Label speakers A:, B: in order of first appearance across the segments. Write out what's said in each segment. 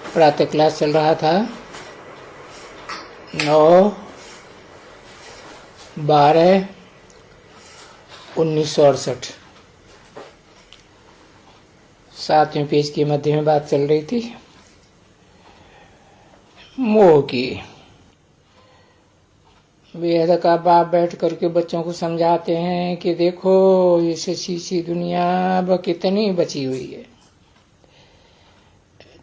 A: प्रातः क्लास चल रहा था 9/12/1968। 7वें पेज के मध्य में बात चल रही थी मोह की। वेद का बाप बैठ करके बच्चों को समझाते हैं कि देखो इस शीशी दुनिया अब कितनी बची हुई है,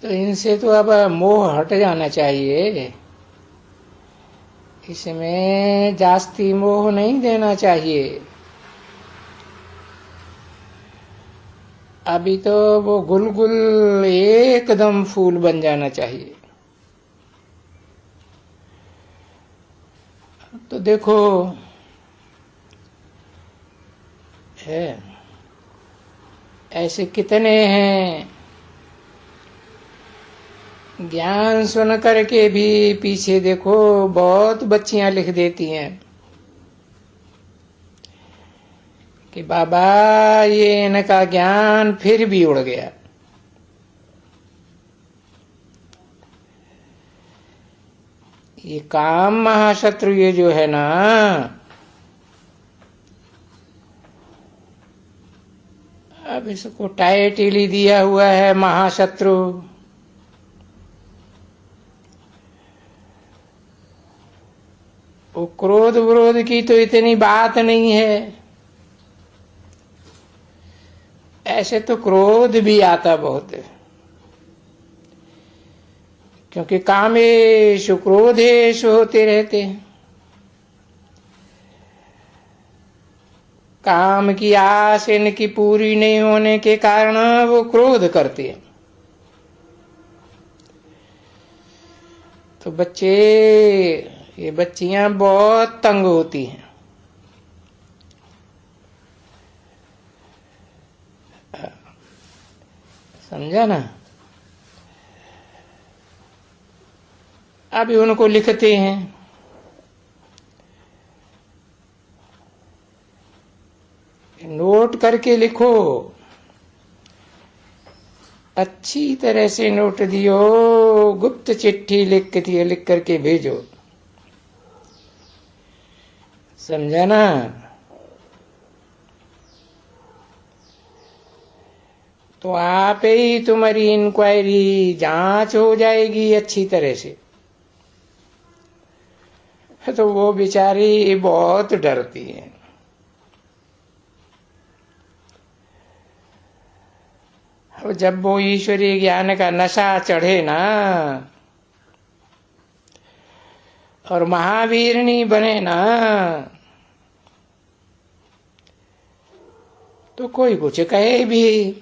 A: तो इनसे तो अब मोह हट जाना चाहिए, इसमें जास्ती मोह नहीं देना चाहिए। अभी तो वो गुलगुल एकदम फूल बन जाना चाहिए। तो देखो है ऐसे कितने हैं ज्ञान सुन करके भी पीछे देखो बहुत बच्चियां लिख देती हैं कि बाबा ये इनका ज्ञान फिर भी उड़ गया। ये काम महाशत्रु ये जो है ना, अब इसको टाइटल ही दिया हुआ है महाशत्रु। वो क्रोध विरोध की तो इतनी बात नहीं है, ऐसे तो क्रोध भी आता बहुत है, क्योंकि कामेषु क्रोधेषु होते रहते हैं। काम की आस इनकी पूरी नहीं होने के कारण वो क्रोध करते हैं। तो बच्चे ये बच्चियां बहुत तंग होती हैं। समझा ना? अभी उनको लिखते हैं नोट करके लिखो, अच्छी तरह से नोट दियो, गुप्त चिट्ठी लिख करके भेजो। समझा ना? तो आप ही तुम्हारी इंक्वायरी जांच हो जाएगी अच्छी तरह से। तो वो बेचारी बहुत डरती है। जब वो ईश्वरीय ज्ञान का नशा चढ़े ना और महावीरनी बने ना, तो कोई कुछ कहे भी।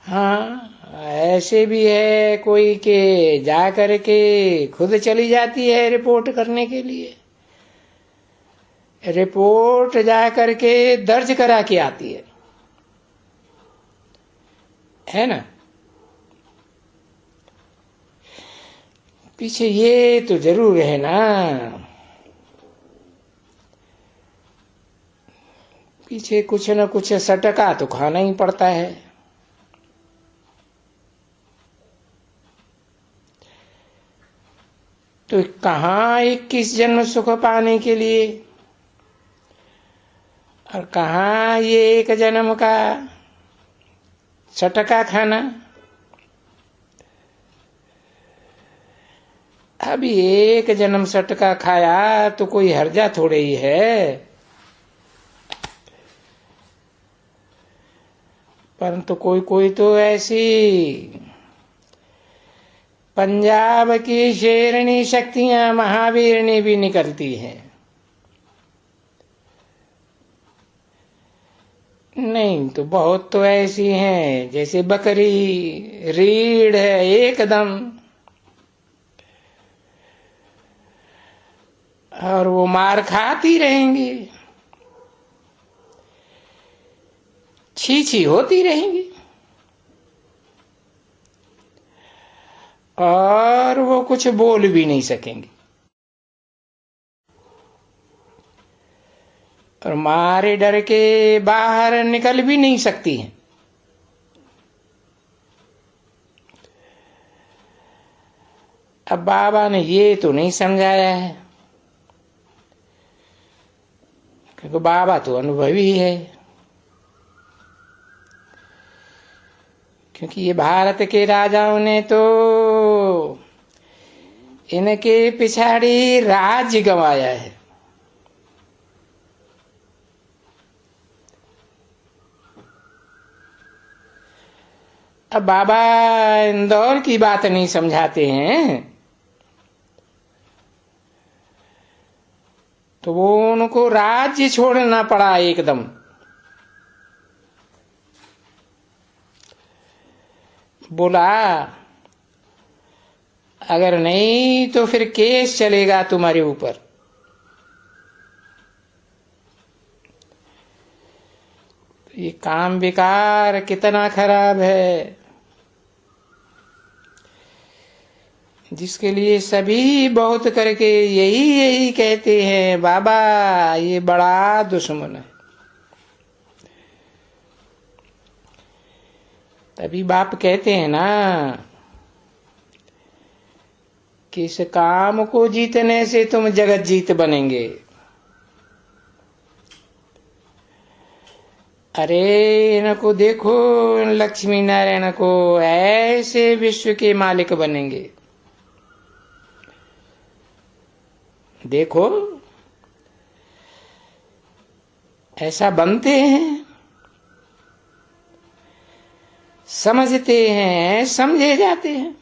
A: हाँ ऐसे भी है कोई के जा करके खुद चली जाती है रिपोर्ट करने के लिए, रिपोर्ट जा करके दर्ज करा के आती है ना? पीछे ये तो जरूर है ना, पीछे कुछ न कुछ सटका तो खाना ही पड़ता है। तो कहाँ 21 जन्म सुख पाने के लिए और कहाँ ये एक जन्म का सटका खाना। अभी एक जन्म सटका खाया तो कोई हर्जा थोड़े ही है, परंतु कोई कोई तो ऐसी पंजाब की शेरनी शक्तियां महावीरनी भी निकलती हैं। नहीं तो बहुत तो ऐसी हैं जैसे बकरी रीढ़ है एकदम, और वो मार खाती रहेंगी, छी छी होती रहेंगी, और वो कुछ बोल भी नहीं सकेंगे, और मारे डर के बाहर निकल भी नहीं सकती हैं। अब बाबा ने ये तो नहीं समझाया है, क्योंकि बाबा तो अनुभवी है। क्योंकि ये भारत के राजाओं ने तो इनके पिछाड़ी राज्य गंवाया है। अब बाबा इंदौर की बात नहीं समझाते हैं, तो वो उनको राज्य छोड़ना पड़ा एकदम। बोला अगर नहीं तो फिर केस चलेगा तुम्हारे ऊपर। ये काम विकार कितना खराब है, जिसके लिए सभी बहुत करके यही कहते हैं बाबा ये बड़ा दुश्मन है। तभी बाप कहते हैं ना कि इस काम को जीतने से तुम जगत जीत बनेंगे। अरे इनको देखो, लक्ष्मी नारायण को ऐसे विश्व के मालिक बनेंगे। देखो ऐसा बनते हैं, समझते हैं, समझे जाते हैं।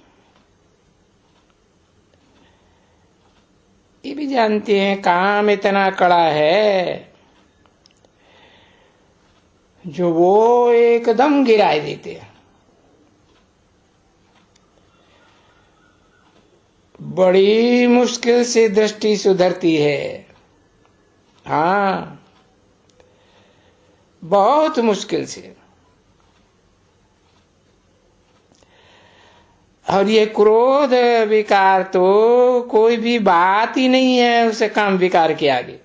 A: ये भी जानते हैं काम इतना कड़ा है जो वो एकदम गिराए देते हैं। बड़ी मुश्किल से दृष्टि सुधरती है। हाँ, बहुत मुश्किल से। और ये क्रोध विकार तो कोई भी बात ही नहीं है उसे काम विकार के आगे।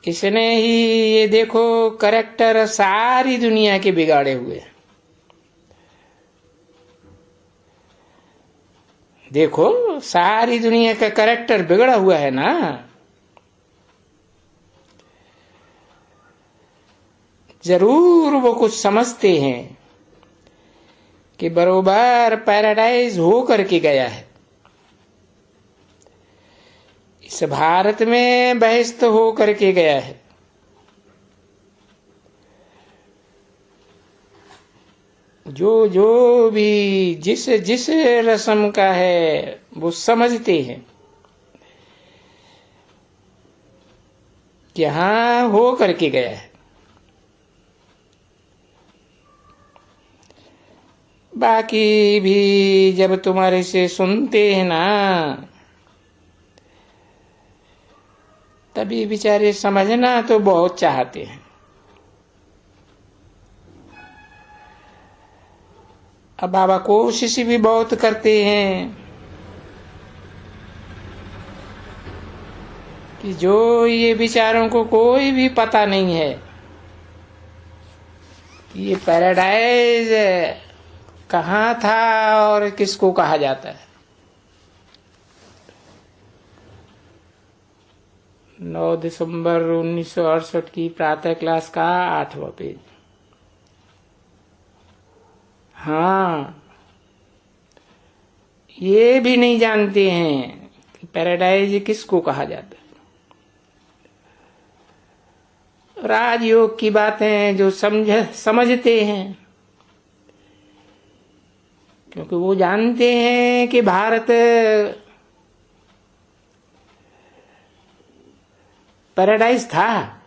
A: इसने ही ये देखो कैरेक्टर सारी दुनिया के बिगाड़े हुए। देखो सारी दुनिया का कैरेक्टर बिगड़ा हुआ है ना। जरूर वो कुछ समझते हैं कि बरोबर पैराडाइज हो करके गया है, इस भारत में बहिष्त हो करके गया है। जो जो भी जिस जिस रस्म का है वो समझते हैं कि हाँ हो करके गया है। बाकी भी जब तुम्हारे से सुनते हैं ना, तभी बेचारे समझना तो बहुत चाहते हैं। अब बाबा कोशिश भी बहुत करते हैं कि जो ये बेचारों को कोई भी पता नहीं है कि ये पैराडाइज कहाँ था और किसको कहा जाता है। 9 दिसंबर 1968 की प्रातः क्लास का 8वां पेज। हाँ, ये भी नहीं जानते हैं कि पैराडाइज किसको कहा जाता है। राजयोग की बातें जो समझते हैं, क्योंकि वो जानते हैं कि भारत पैराडाइज था।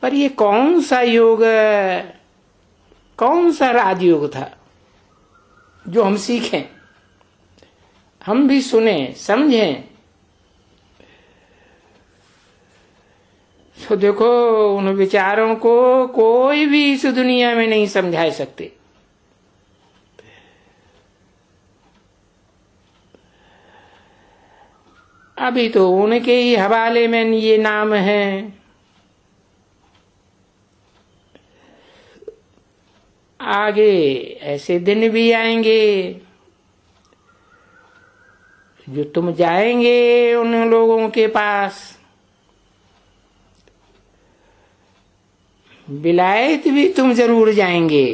A: पर ये कौन सा योग, कौन सा राजयोग था जो हम सीखें, हम भी सुने समझें। तो देखो उन विचारों को कोई भी इस दुनिया में नहीं समझा सकते। अभी तो उनके ही हवाले में ये नाम है आगे ऐसे दिन भी आएंगे जो तुम जाएंगे उन लोगों के पास, विलायत भी तुम जरूर जाएंगे।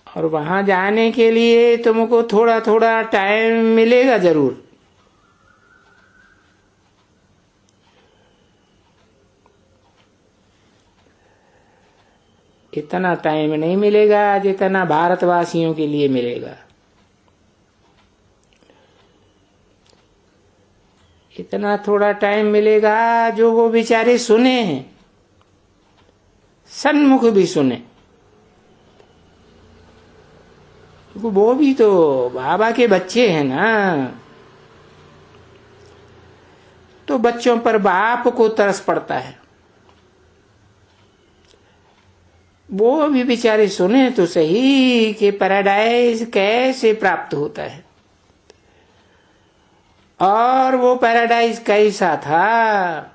A: और वहां जाने के लिए तुमको थोड़ा थोड़ा टाइम मिलेगा जरूर। इतना टाइम नहीं मिलेगा जितना भारतवासियों के लिए मिलेगा। इतना थोड़ा टाइम मिलेगा जो वो बेचारे सुने हैं, सन्मुख भी सुने। वो भी तो बाबा के बच्चे हैं ना, तो बच्चों पर बाप को तरस पड़ता है। वो भी बेचारे सुने तो सही कि पैराडाइज कैसे प्राप्त होता है, और वो पैराडाइज कैसा था।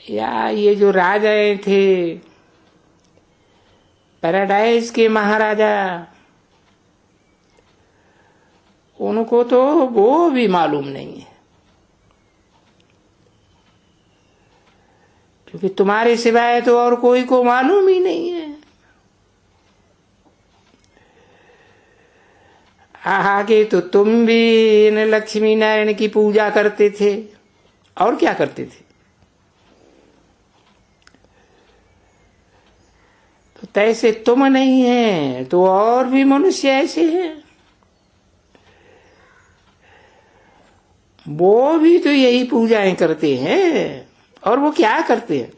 A: या ये जो राजाएं थे, पैराडाइज के महाराजा, उनको तो वो भी मालूम नहीं है, क्योंकि तुम्हारे सिवाय तो और कोई को मालूम ही नहीं है। आगे तो तुम भी इन लक्ष्मी नारायण की पूजा करते थे, और क्या करते थे। तो तैसे तुम नहीं है तो और भी मनुष्य ऐसे हैं, वो भी तो यही पूजाएं करते हैं। और वो क्या करते हैं,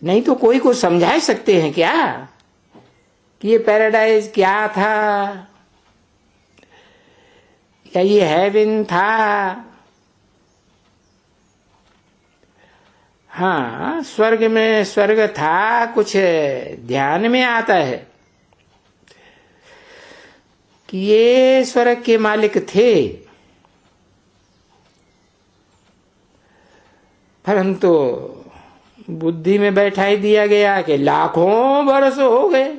A: नहीं तो कोई को समझा सकते हैं क्या कि ये पैराडाइज क्या था, या ये हेवन था। हाँ, स्वर्ग में स्वर्ग था, कुछ ध्यान में आता है कि ये स्वर्ग के मालिक थे, परंतु बुद्धि में बैठाई दिया गया कि लाखों वर्ष हो गए।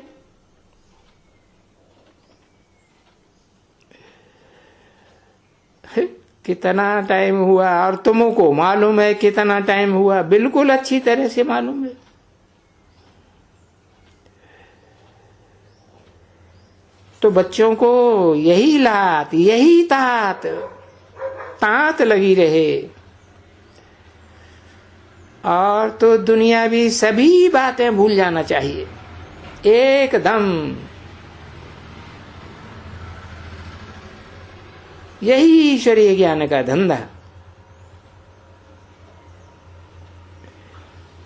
A: कितना टाइम हुआ, और तुमको मालूम है कितना टाइम हुआ, बिल्कुल अच्छी तरह से मालूम है। तो बच्चों को यही लात, यही तात तात लगी रहे, और तो दुनिया भी सभी बातें भूल जाना चाहिए एकदम। यही ईश्वरीय ज्ञान का धंधा,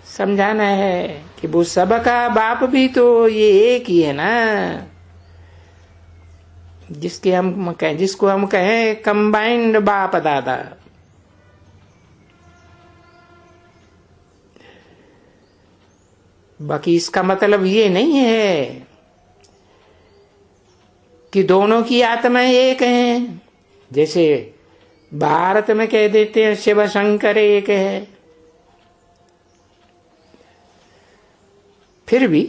A: समझाना है कि वो सबका बाप भी तो ये एक ही है ना, जिसको हम कहें कंबाइंड बाप दादा। बाकी इसका मतलब ये नहीं है कि दोनों की आत्माएं एक हैं, जैसे भारत में कह देते हैं शिव शंकर एक है। फिर भी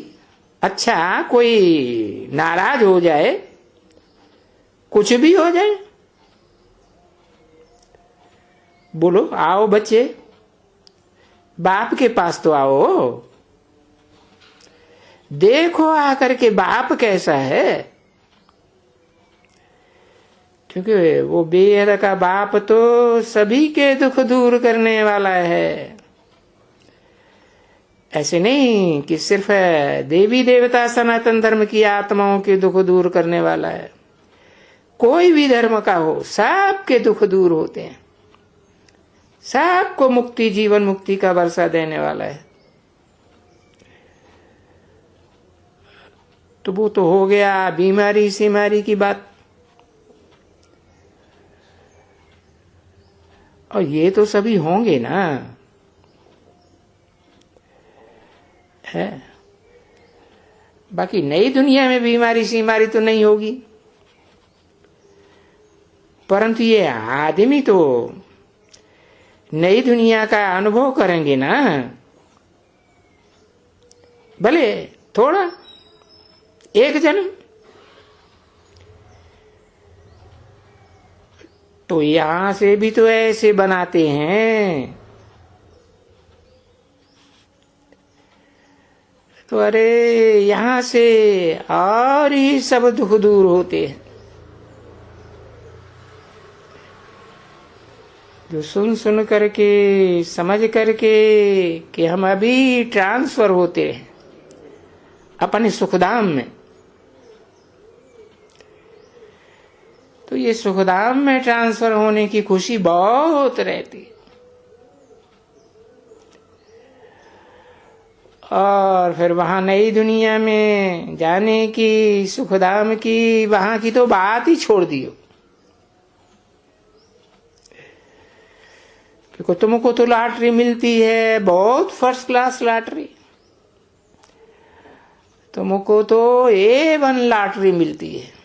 A: अच्छा, कोई नाराज हो जाए, कुछ भी हो जाए, बोलो आओ बच्चे, बाप के पास तो आओ, देखो आकर के बाप कैसा है। क्योंकि वो बेहद का बाप तो सभी के दुख दूर करने वाला है। ऐसे नहीं कि सिर्फ देवी देवता सनातन धर्म की आत्माओं के दुख दूर करने वाला है, कोई भी धर्म का हो, सबके दुख दूर होते हैं, सबको मुक्ति, जीवन मुक्ति का वर्षा देने वाला है। तो वो तो हो गया बीमारी सीमारी की बात, और ये तो सभी होंगे ना, है। बाकी नई दुनिया में बीमारी सीमारी तो नहीं होगी। परंतु ये आदमी तो नई दुनिया का अनुभव करेंगे ना, भले थोड़ा एक जन्म। तो यहां से भी तो ऐसे बनाते हैं। तो अरे यहां से और ही सब दुख दूर होते हैं। जो सुन सुन करके समझ करके कि हम अभी ट्रांसफर होते हैं अपने सुखधाम में, तो ये सुखधाम में ट्रांसफर होने की खुशी बहुत रहती है। और फिर वहां नई दुनिया में जाने की, सुखधाम की, वहां की तो बात ही छोड़ दियो। क्योंकि तुमको तो लॉटरी मिलती है, बहुत फर्स्ट क्लास लॉटरी। तुमको तो A1 लॉटरी मिलती है।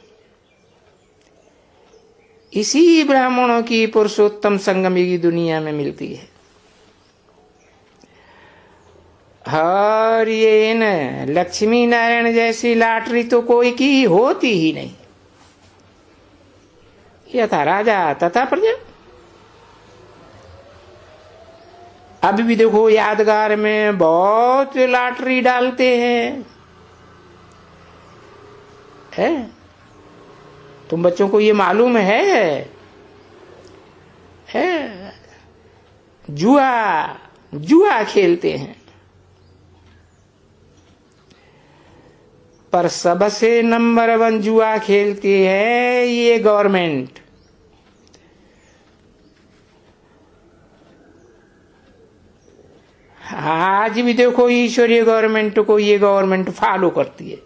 A: इसी ब्राह्मणों की पुरुषोत्तम संगमी की दुनिया में मिलती है। और ये न लक्ष्मी नारायण जैसी लॉटरी तो कोई की होती ही नहीं। यथा राजा तथा प्रजा। अभी भी देखो यादगार में बहुत लॉटरी डालते हैं, है? तुम बच्चों को ये मालूम है? जुआ जुआ खेलते हैं। पर सबसे नंबर 1 जुआ खेलती है ये गवर्नमेंट। आज भी देखो ईश्वरीय गवर्नमेंट को ये गवर्नमेंट फॉलो करती है।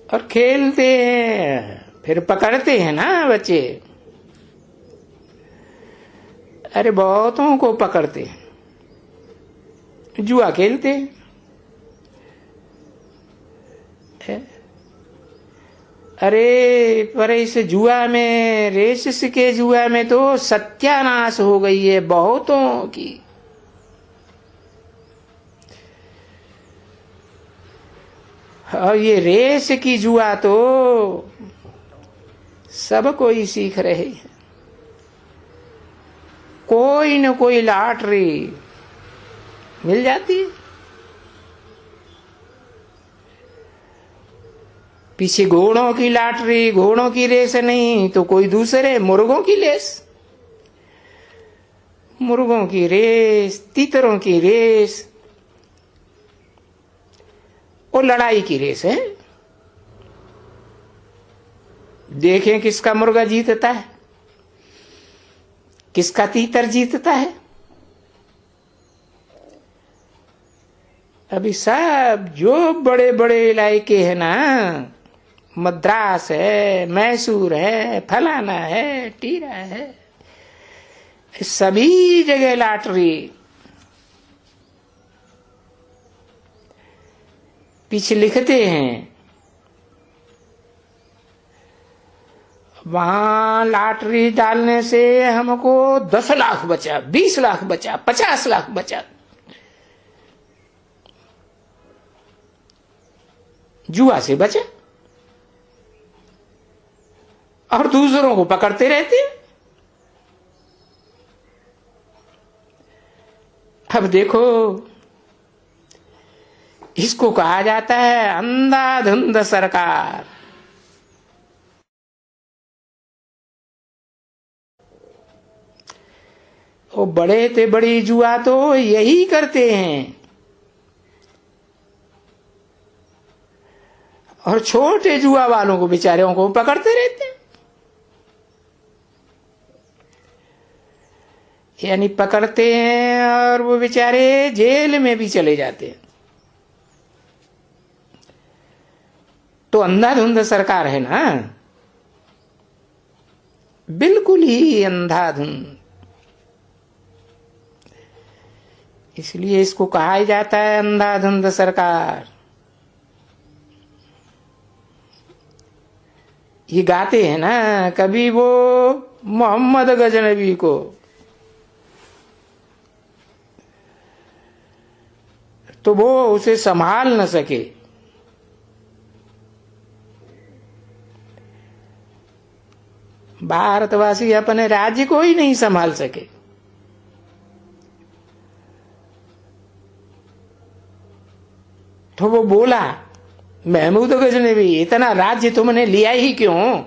A: और खेलते हैं, फिर पकड़ते हैं ना बच्चे। अरे बहुतों को पकड़ते हैं, जुआ खेलते हैं। अरे पर इस जुआ में, रेसिस के जुआ में तो सत्यानाश हो गई है बहुतों की। और ये रेस की जुआ तो सब कोई सीख रहे हैं। कोई न कोई लॉटरी मिल जाती है। पीछे घोड़ों की लॉटरी, घोड़ों की रेस नहीं तो कोई दूसरे मुर्गों की रेस, मुर्गों की रेस, तीतरों की रेस, और लड़ाई की रेस है। देखें किसका मुर्गा जीतता है, किसका तीतर जीतता है। अभी सब जो बड़े बड़े इलाके हैं ना, मद्रास है, मैसूर है, फलाना है, टीरा है, सभी जगह लॉटरी। पीछे लिखते हैं वहां लॉटरी डालने से हमको 10 लाख बचा, 20 लाख बचा, 50 लाख बचा। जुआ से बचा और दूसरों को पकड़ते रहते हैं। अब देखो इसको कहा जाता है अंधाधुंध सरकार। वो बड़े ते बड़ी जुआ तो यही करते हैं, और छोटे जुआ वालों को बेचारों को पकड़ते रहते हैं। यानी पकड़ते हैं और वो बेचारे जेल में भी चले जाते हैं। तो अंधाधुंध सरकार है ना, बिल्कुल ही अंधाधुंध। इसलिए इसको कहा जाता है अंधाधुंध सरकार। ये गाते हैं ना, कभी वो मोहम्मद गजनबी को तो वो उसे संभाल न सके, भारतवासी अपने राज्य को ही नहीं संभाल सके। तो वो बोला, महमूद गजनबी, इतना राज्य तुमने लिया ही क्यों,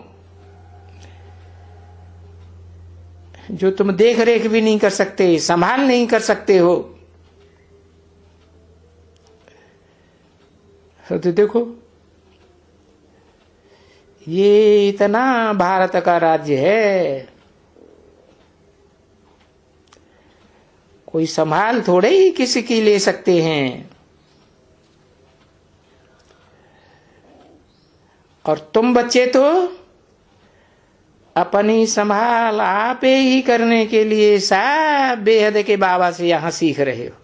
A: जो तुम देख रेख भी नहीं कर सकते, संभाल नहीं कर सकते हो। तो देखो, ये इतना भारत का राज्य है, कोई संभाल थोड़े ही किसी की ले सकते हैं। और तुम बच्चे तो अपनी संभाल आप ही करने के लिए सब बेहद के बाबा से यहां सीख रहे हो,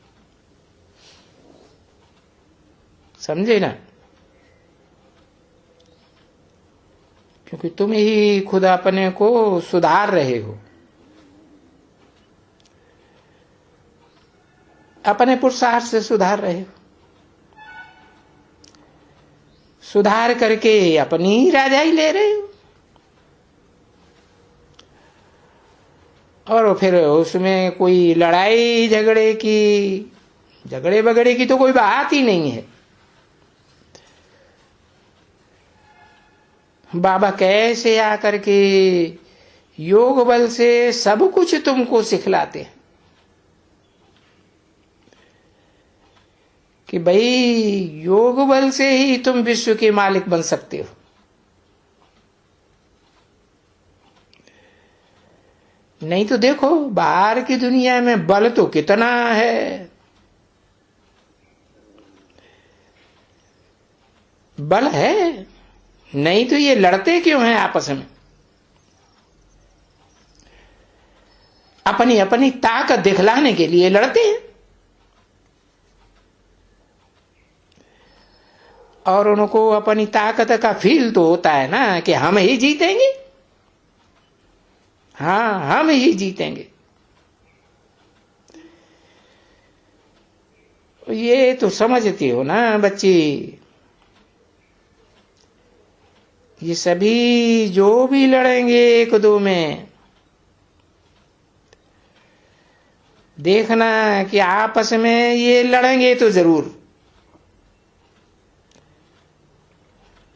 A: समझे ना? क्योंकि तुम ही खुद अपने को सुधार रहे हो, अपने पुरुषार्थ से सुधार रहे हो, सुधार करके अपनी ही राजाई ले रहे हो। और फिर उसमें कोई लड़ाई झगड़े बगड़े की तो कोई बात ही नहीं है। बाबा कैसे आकर के योग बल से सब कुछ तुमको सिखलाते हैं कि भाई योग बल से ही तुम विश्व के मालिक बन सकते हो। नहीं तो देखो, बाहर की दुनिया में बल तो कितना है, बल है, नहीं तो ये लड़ते क्यों हैं आपस में? अपनी अपनी ताकत दिखलाने के लिए लड़ते हैं। और उनको अपनी ताकत का फील तो होता है ना कि हम ही जीतेंगे, हाँ हम ही जीतेंगे। ये तो समझते हो ना बच्चे, ये सभी जो भी लड़ेंगे एक दो में, देखना कि आपस में ये लड़ेंगे तो जरूर,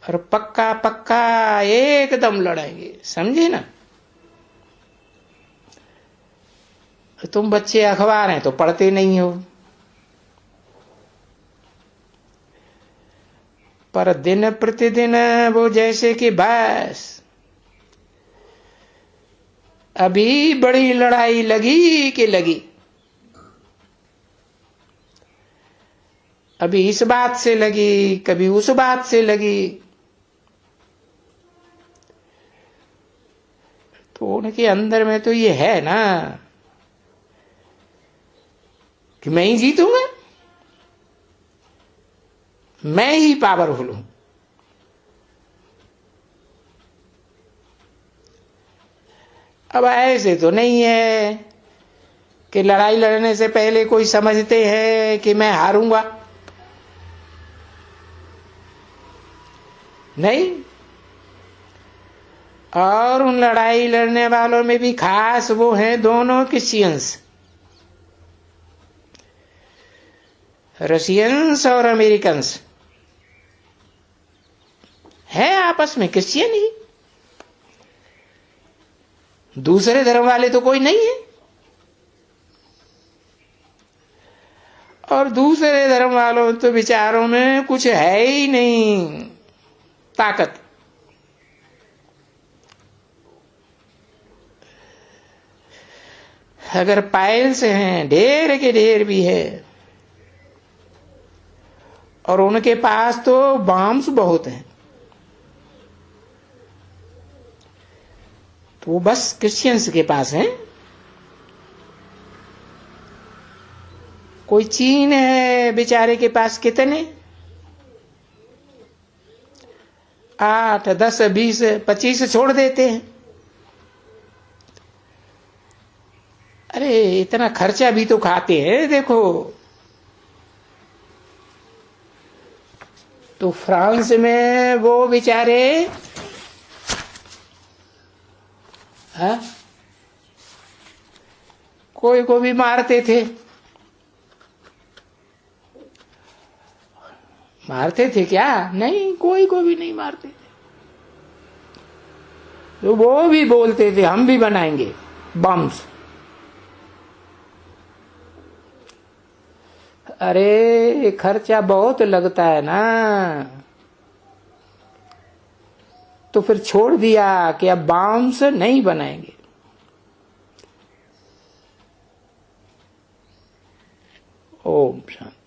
A: और पक्का पक्का एकदम लड़ेंगे, समझे ना? तुम बच्चे अखबार हैं तो पढ़ते नहीं हो, पर दिन प्रतिदिन वो जैसे कि बस अभी बड़ी लड़ाई लगी कि लगी, अभी इस बात से लगी, कभी उस बात से लगी। तो उनके अंदर में तो ये है ना कि मैं ही जीतूंगा, मैं ही पावरफुल हूं। अब ऐसे तो नहीं है कि लड़ाई लड़ने से पहले कोई समझते हैं कि मैं हारूंगा, नहीं। और उन लड़ाई लड़ने वालों में भी खास वो हैं दोनों क्रिश्चियंस, रशियंस और अमेरिकन्स है आपस में क्रिश्चियन ही, दूसरे धर्म वाले तो कोई नहीं है। और दूसरे धर्म वालों तो विचारों में कुछ है ही नहीं ताकत। अगर पाइल्स हैं, ढेर के ढेर भी है, और उनके पास तो बॉम्ब्स बहुत हैं, तो वो बस क्रिश्चियंस के पास हैं। कोई चीन है बेचारे के पास कितने, 8, 10, 20, 25 छोड़ देते हैं। अरे इतना खर्चा भी तो खाते हैं। देखो तो फ्रांस में वो बेचारे कोई को भी मारते थे। मारते थे क्या? नहीं, कोई को भी नहीं मारते थे। तो वो भी बोलते थे हम भी बनाएंगे बम्स। अरे खर्चा बहुत लगता है ना, तो फिर छोड़ दिया कि अब बम्स नहीं बनाएंगे। ओम शांति।